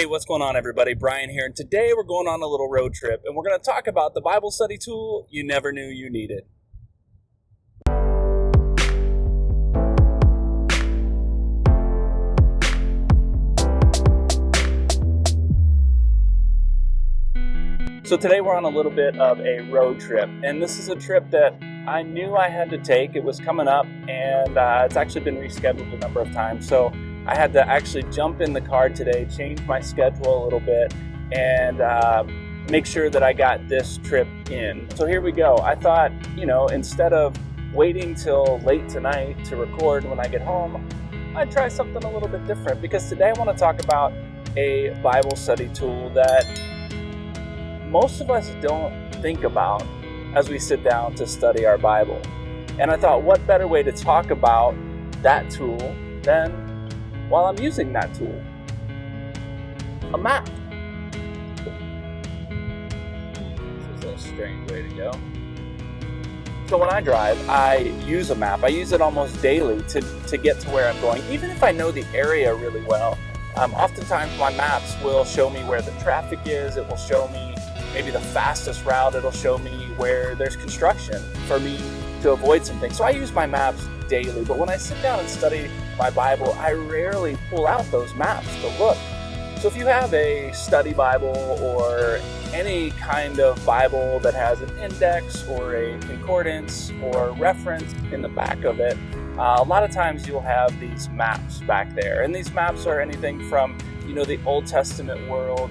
Hey, what's going on, everybody? Brian here, and today we're going on a little road trip, and we're going to talk about the Bible study tool you never knew you needed. So today we're on a little bit of a road trip, and this is a trip that I knew I had to take. It was coming up, and it's actually been rescheduled a number of times, so I had to actually jump in the car today, change my schedule a little bit, and make sure that I got this trip in. So here we go. I thought, instead of waiting till late tonight to record when I get home, I'd try something a little bit different, because today I want to talk about a Bible study tool that most of us don't think about as we sit down to study our Bible. And I thought, what better way to talk about that tool than while I'm using that tool? A map. This is a strange way to go. So when I drive, I use a map. I use it almost daily to get to where I'm going. Even if I know the area really well, oftentimes my maps will show me where the traffic is. It will show me maybe the fastest route. It'll show me where there's construction for me to avoid some things. So I use my maps daily, but when I sit down and study my Bible, I rarely pull out those maps to look. So if you have a study Bible or any kind of Bible that has an index or a concordance or reference in the back of it, a lot of times you'll have these maps back there. And these maps are anything from, the Old Testament world,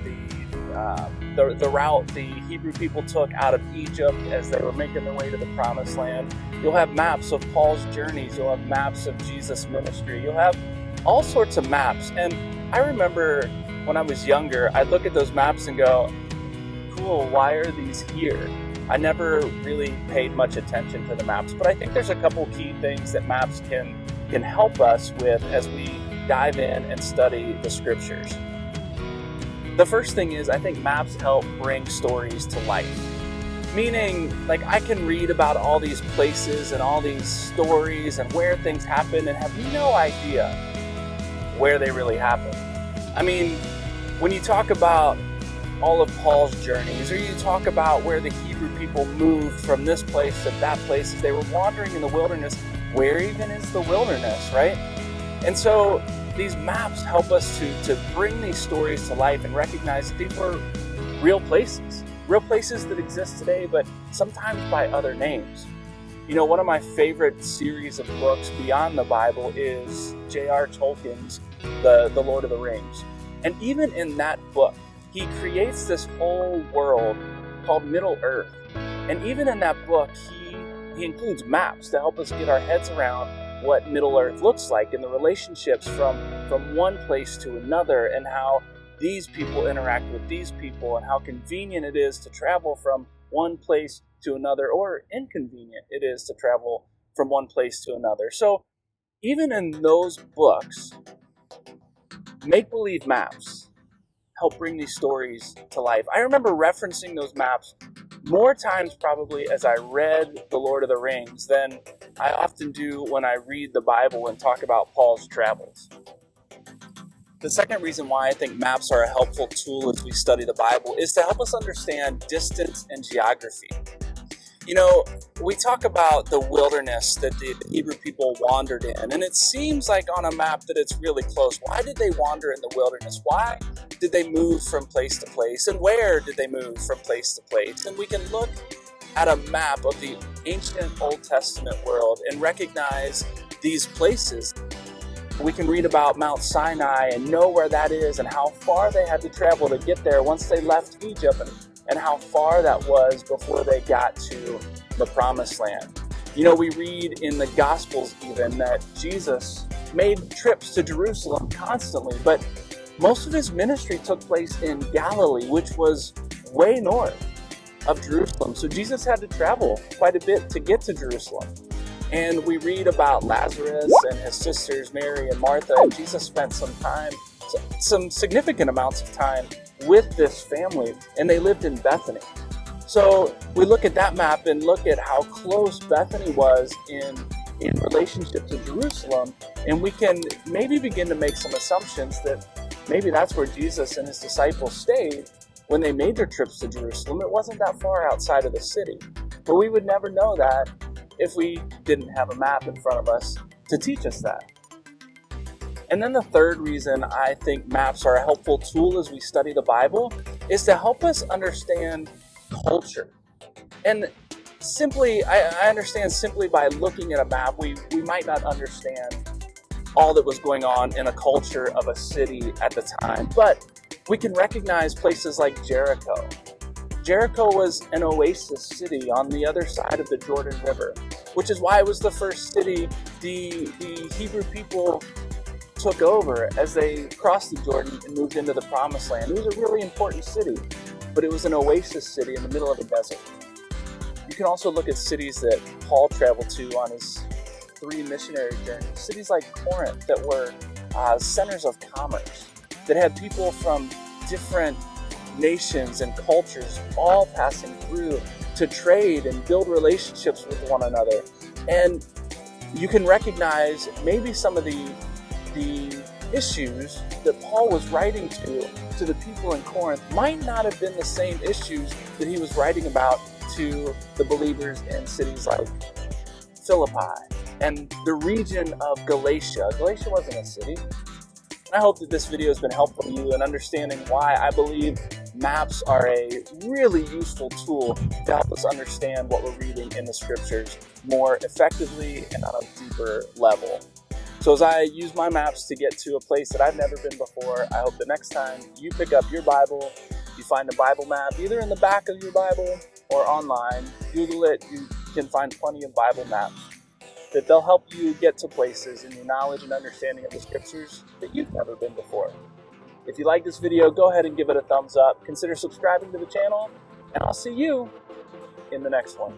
the route the Hebrew people took out of Egypt as they were making their way to the Promised Land. You'll have maps of Paul's journeys. You'll have maps of Jesus' ministry. You'll have all sorts of maps. And I remember when I was younger, I'd look at those maps and go, cool, why are these here? I never really paid much attention to the maps, but I think there's a couple key things that maps can help us with as we dive in and study the scriptures. The first thing is, I think maps help bring stories to life. Meaning, I can read about all these places and all these stories and where things happen and have no idea where they really happen. I mean, when you talk about all of Paul's journeys, or you talk about where the Hebrew people moved from this place to that place as they were wandering in the wilderness, where even is the wilderness, right? And so these maps help us to bring these stories to life and recognize that these were real places that exist today, but sometimes by other names. One of my favorite series of books beyond the Bible is J.R. Tolkien's The Lord of the Rings. And even in that book, he creates this whole world called Middle-earth. And even in that book, he includes maps to help us get our heads around what Middle-earth looks like and the relationships from one place to another, and how these people interact with these people, and how convenient it is to travel from one place to another, or inconvenient it is to travel from one place to another. So even in those books, make-believe maps help bring these stories to life. I remember referencing those maps more times probably as I read The Lord of the Rings than I often do when I read the Bible and talk about Paul's travels. The second reason why I think maps are a helpful tool as we study the Bible is to help us understand distance and geography. We talk about the wilderness that the Hebrew people wandered in, and it seems like on a map that it's really close. Why did they wander in the wilderness? Why did they move from place to place? And where did they move from place to place? And we can look at a map of the ancient Old Testament world and recognize these places. We can read about Mount Sinai and know where that is and how far they had to travel to get there once they left Egypt, and how far that was before they got to the Promised Land. We read in the Gospels even that Jesus made trips to Jerusalem constantly, but most of his ministry took place in Galilee, which was way north of Jerusalem. So Jesus had to travel quite a bit to get to Jerusalem. And we read about Lazarus and his sisters Mary and Martha, and Jesus spent some significant amounts of time with this family, and they lived in Bethany. So we look at that map and look at how close Bethany was in relationship to Jerusalem, and we can maybe begin to make some assumptions that Maybe that's where Jesus and his disciples stayed when they made their trips to Jerusalem. It wasn't that far outside of the city. But we would never know that if we didn't have a map in front of us to teach us that. And then the third reason I think maps are a helpful tool as we study the Bible is to help us understand culture. And simply, I understand simply by looking at a map, we might not understand all that was going on in a culture of a city at the time, but we can recognize places like Jericho. Jericho was an oasis city on the other side of the Jordan River, which is why it was the first city the Hebrew people took over as they crossed the Jordan and moved into the Promised Land. It was a really important city, but it was an oasis city in the middle of a desert. You can also look at cities that Paul traveled to on his 3 missionary journeys. Cities like Corinth that were centers of commerce, that had people from different nations and cultures all passing through to trade and build relationships with one another. And you can recognize maybe some of the issues that Paul was writing to the people in Corinth might not have been the same issues that he was writing about to the believers in cities like Philippi and the region of Galatia. Galatia wasn't a city. And I hope that this video has been helpful to you in understanding why I believe maps are a really useful tool to help us understand what we're reading in the scriptures more effectively and on a deeper level. So as I use my maps to get to a place that I've never been before, I hope the next time you pick up your Bible, you find a Bible map, either in the back of your Bible or online, Google it, you can find plenty of Bible maps, that they'll help you get to places in your knowledge and understanding of the scriptures that you've never been before. If you like this video, go ahead and give it a thumbs up. Consider subscribing to the channel, and I'll see you in the next one.